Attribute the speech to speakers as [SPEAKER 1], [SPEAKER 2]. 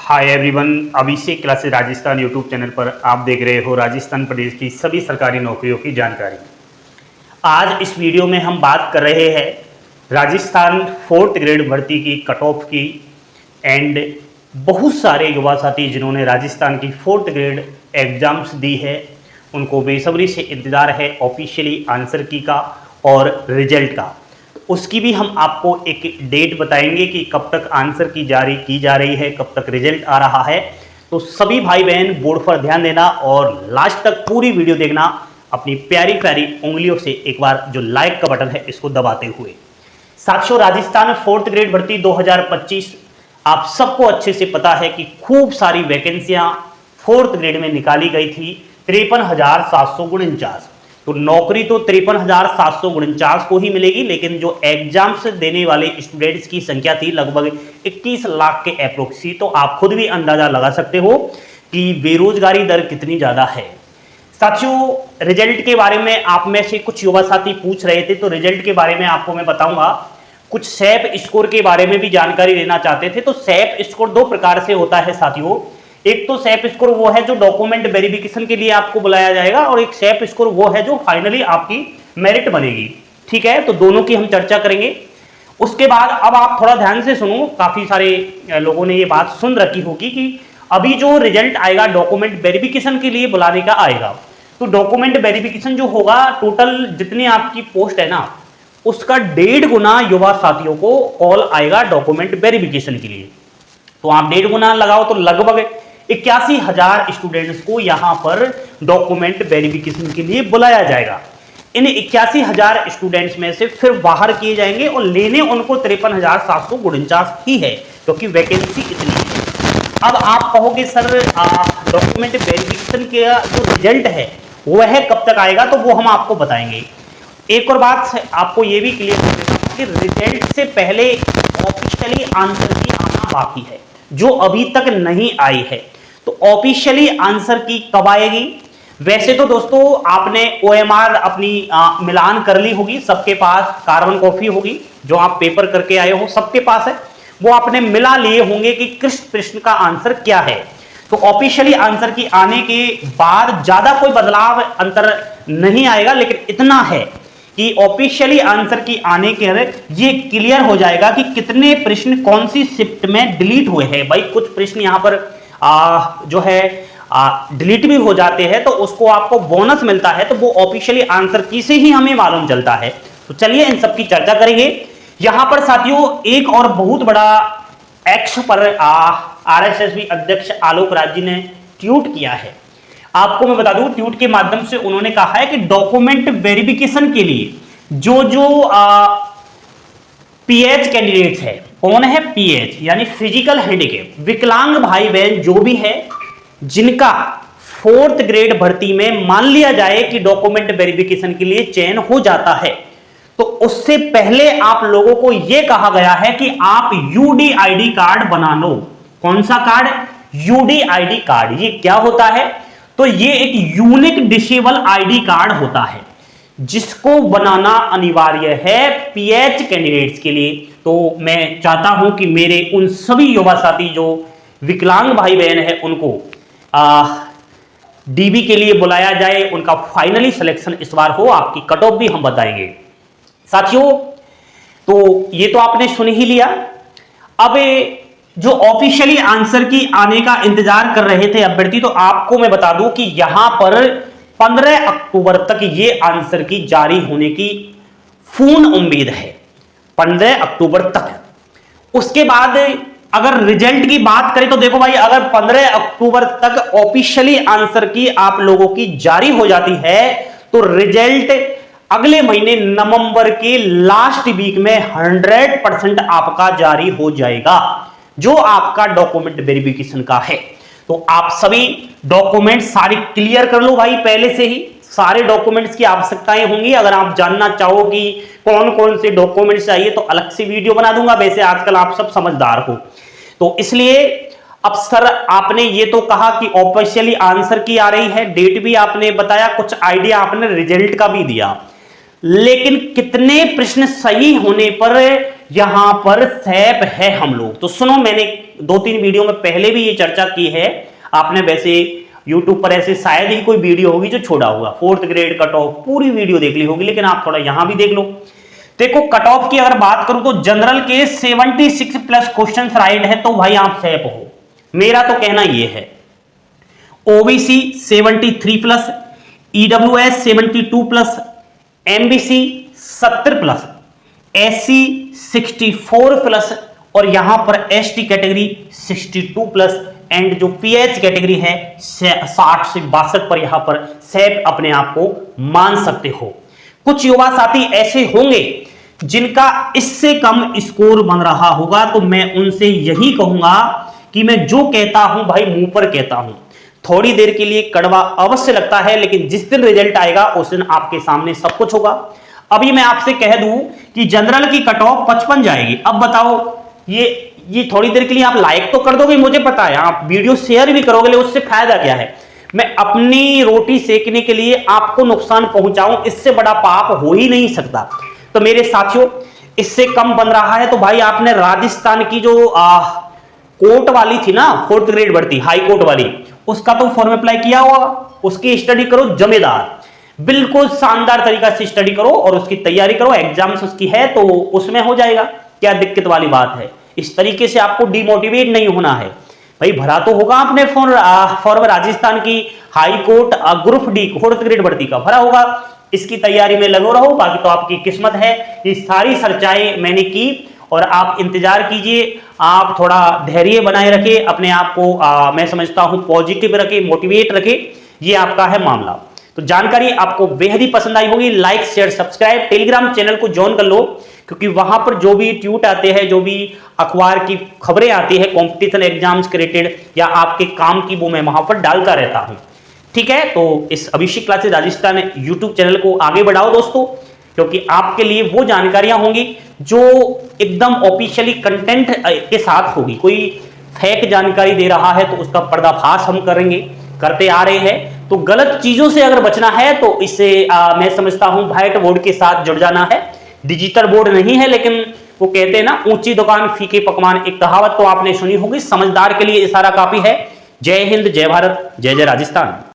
[SPEAKER 1] Hi everyone, अभिषेक classes Rajasthan YouTube channel पर आप देख रहे हो राजस्थान प्रदेश की सभी सरकारी नौकरियों की जानकारी। आज इस वीडियो में हम बात कर रहे हैं राजस्थान 4th ग्रेड भर्ती की कट ऑफ की एंड बहुत सारे युवा साथी जिन्होंने राजस्थान की 4th ग्रेड एग्जाम्स दी है उनको बेसब्री से इंतज़ार है ऑफिशियली आंसर की का और रिजल्ट का। उसकी भी हम आपको एक डेट बताएंगे कि कब तक आंसर की जारी की जा रही है, कब तक रिजल्ट आ रहा है। तो सभी भाई बहन बोर्ड पर ध्यान देना और लास्ट तक पूरी वीडियो देखना अपनी प्यारी प्यारी उंगलियों से एक बार जो लाइक का बटन है इसको दबाते हुए। साथियों, राजस्थान 4th ग्रेड भर्ती 2025 आप सबको अच्छे से पता है कि खूब सारी वैकेंसियां 4th ग्रेड में निकाली गई थी, 53,749। तो नौकरी तो 53,749 को ही मिलेगी, लेकिन जो एग्जाम्स देने वाले स्टूडेंट्स की संख्या थी लगभग 21 लाख के अप्रोक्सी। तो आप खुद भी अंदाजा लगा सकते हो कि बेरोजगारी दर कितनी ज़्यादा है। साथियों, रिजल्ट के बारे में आप में से कुछ युवा साथी पूछ रहे थे, तो रिजल्ट के बारे में आपको मैं बताऊंगा। कुछ सैप स्कोर के बारे में भी जानकारी लेना चाहते थे। तो सैप स्कोर दो प्रकार से होता है साथियों। एक तो सैप स्कोर वो है जो डॉक्यूमेंट वेरिफिकेशन के लिए आपको बुलाया जाएगा, और एक सैप स्कोर वो है जो फाइनली आपकी मेरिट बनेगी। ठीक है, तो दोनों की हम चर्चा करेंगे। उसके बाद अब आप थोड़ा ध्यान से सुनो, काफी सारे लोगों ने ये बात सुन रखी होगी कि अभी जो रिजल्ट आएगा डॉक्यूमेंट वेरिफिकेशन के लिए बुलाने का आएगा। तो डॉक्यूमेंट वेरिफिकेशन जो होगा, टोटल जितनी आपकी पोस्ट है ना उसका 1.5 गुना युवा साथियों को कॉल आएगा डॉक्यूमेंट वेरिफिकेशन के लिए। तो आप 1.5 गुना लगाओ तो लगभग 81,000 स्टूडेंट्स को यहां पर डॉक्यूमेंट वेरिफिकेशन के लिए बुलाया जाएगा। इन 81,000 स्टूडेंट्स में से फिर बाहर किए जाएंगे और लेने उनको 53,749 ही है, क्योंकि वैकेंसी इतनी है। अब आप कहोगे सर डॉक्यूमेंट वेरिफिकेशन का जो रिजल्ट है वह कब तक आएगा, तो वो हम आपको बताएंगे। एक और बात आपको ये भी क्लियर हो कि रिजल्ट से पहले ऑफिशियली आंसर की आना बाकी है, जो अभी तक नहीं आई है। तो ऑफिशियली आंसर की कब आएगी? वैसे तो दोस्तों आपने OMR अपनी मिलान कर ली होगी, सबके पास कार्बन कॉपी होगी, जो आप पेपर करके आए हो सबके पास है, वो आपने मिला लिए होंगे कि किस प्रश्न का आंसर क्या है। तो ऑफिशियली आंसर की आने के बाद ज्यादा कोई बदलाव अंतर नहीं आएगा, लेकिन इतना है कि ऑफिशियली आंसर की आने के ये क्लियर हो जाएगा कि कितने प्रश्न कौन सी शिफ्ट में डिलीट हुए हैं। भाई कुछ प्रश्न यहां पर जो है डिलीट भी हो जाते हैं, तो उसको आपको बोनस मिलता है, तो वो ऑफिशियली आंसर की से ही हमें मालूम चलता है। तो चलिए इन सब की चर्चा करेंगे। यहां पर साथियों एक और बहुत बड़ा एक्स पर RSSB अध्यक्ष आलोक राज जी ने ट्वीट किया है। आपको मैं बता दूं, ट्वीट के माध्यम से उन्होंने कहा है कि डॉक्यूमेंट वेरिफिकेशन के लिए जो PH कैंडिडेट्स है, कौन है PH यानी फिजिकल हैंडीकैप, विकलांग भाई बहन जो भी है, जिनका 4th ग्रेड भर्ती में मान लिया जाए कि डॉक्यूमेंट वेरिफिकेशन के लिए चयन हो जाता है, तो उससे पहले आप लोगों को यह कहा गया है कि आप UDID कार्ड बना लो। कौन सा कार्ड? UDID card. ये क्या होता है? तो ये एक यूनिक डिसेबल ID कार्ड होता है, जिसको बनाना अनिवार्य है PH कैंडिडेट्स के लिए। तो मैं चाहता हूं कि मेरे उन सभी युवा साथी जो विकलांग भाई बहन है उनको DB के लिए बुलाया जाए, उनका फाइनली सिलेक्शन इस बार हो। आपकी कट ऑफ भी हम बताएंगे साथियों। तो ये तो आपने सुन ही लिया। अब जो ऑफिशियली आंसर की आने का इंतजार कर रहे थे अभ्यर्थी, तो आपको मैं बता दूं कि यहां पर 15 अक्टूबर तक ये आंसर की जारी होने की पूर्ण उम्मीद है। 15 अक्टूबर तक। उसके बाद अगर रिजल्ट की बात करें तो देखो भाई, अगर 15 अक्टूबर तक ऑफिशियली आंसर की आप लोगों की जारी हो जाती है, तो रिजल्ट अगले महीने नवंबर के लास्ट वीक में 100% आपका जारी हो जाएगा, जो आपका डॉक्यूमेंट वेरिफिकेशन का है। तो आप सभी डॉक्यूमेंट सारे क्लियर कर लो भाई, पहले से ही सारे डॉक्यूमेंट्स की आवश्यकताएं होंगी। अगर आप जानना चाहो कि कौन कौन से डॉक्यूमेंट्स चाहिए तो अलग से वीडियो बना दूंगा। वैसे आजकल आप सब समझदार हो, तो इसलिए अब सर आपने ये तो कहा कि ऑफिशियली आंसर की आ रही है, डेट भी आपने बताया, कुछ आइडिया आपने रिजल्ट का भी दिया, लेकिन कितने प्रश्न सही होने पर यहां पर सैप है हम लोग। तो सुनो, मैंने 2-3 वीडियो में पहले भी ये चर्चा की है, आपने वैसे YouTube पर ऐसे शायद ही कोई वीडियो होगी जो छोड़ा होगा। 4th ग्रेड कट ऑफ पूरी वीडियो देख ली होगी, लेकिन आप थोड़ा यहां भी देख लो। देखो कट ऑफ की अगर बात करूं तो जनरल के 76 प्लस क्वेश्चन राइट है तो भाई आप सैप हो, मेरा तो कहना यह है। OBC 73 plus, EWS 72 plus, MBC 70 plus, SC 64 plus और यहां पर एसटी कैटेगरी 62 प्लस एंड जो पीएच कैटेगरी है 60 से 62 पर यहां पर सैप अपने आप को मान सकते हो। कुछ युवा साथी ऐसे होंगे जिनका इससे कम स्कोर बन रहा होगा, तो मैं उनसे यही कहूंगा कि मैं जो कहता हूं भाई मुंह पर कहता हूं। थोड़ी देर के लिए कड़वा अवश्य लगता है, लेकिन जिस दिन रिजल्ट आएगा उस दिन आपके सामने सब कुछ होगा। अभी मैं आपसे कह दूं कि जनरल की कट ऑफ 55 जाएगी। अब बताओ, ये थोड़ी देर के लिए आप लाइक तो कर दोगे, मुझे पता है, आप वीडियो शेयर भी करोगे, लेकिन उससे फायदा क्या है? मैं अपनी रोटी सेकने के लिए आपको नुकसान पहुंचाऊं, इससे बड़ा पाप हो ही नहीं सकता। तो मेरे साथियों, इससे कम बन रहा है तो भाई आपने राजस्थान की जो कोर्ट वाली थी ना, 4th ग्रेड भर्ती हाई कोर्ट वाली, उसका तो फॉर्म अप्लाई किया होगा, उसकी स्टडी करो जमेदार, बिल्कुल शानदार तरीका से स्टडी करो और उसकी तैयारी करो। एग्जाम्स उसकी है तो उसमें हो जाएगा, क्या दिक्कत वाली बात है? इस तरीके से आपको डिमोटिवेट नहीं होना है भाई। भरा तो होगा आपने फॉर्म राजस्थान की high court group D 4th grade भर्ती का भरा होगा, इसकी तैयारी में लगे रहो, बाकी तो आपकी किस्मत है। ये सारी चर्चाएं मैंने की और आप इंतजार कीजिए, आप थोड़ा धैर्य बनाए रखें, अपने आप को मैं समझता हूं पॉजिटिव रखें, मोटिवेट रखें, ये आपका है मामला। तो जानकारी आपको बेहद ही पसंद आई होगी। Like share subscribe, Telegram channel को ज्वाइन कर लो, क्योंकि वहां पर जो भी ट्वीट आते हैं, जो भी अखबार की खबरें आती है कॉम्पिटिशन एग्जाम्स के रिलेटेड या आपके काम की, वो मैं वहां पर डालता रहता हूं। ठीक है, तो इस अभिषेक क्लासेस राजस्थान यूट्यूब चैनल को आगे बढ़ाओ दोस्तों, क्योंकि आपके लिए वो जानकारियां होंगी जो एकदम ऑफिशियली कंटेंट के साथ होगी। कोई फेक जानकारी दे रहा है तो उसका पर्दाफाश हम करेंगे, करते आ रहे हैं। तो गलत चीजों से अगर बचना है तो इससे मैं समझता हूं व्हाइट बोर्ड के साथ जुड़ जाना है। डिजिटल बोर्ड नहीं है, लेकिन वो कहते हैं ना, ऊंची दुकान फीके पकवान, एक कहावत तो आपने सुनी होगी, समझदार के लिए इशारा काफी है। जय हिंद, जय भारत, जय जय राजस्थान।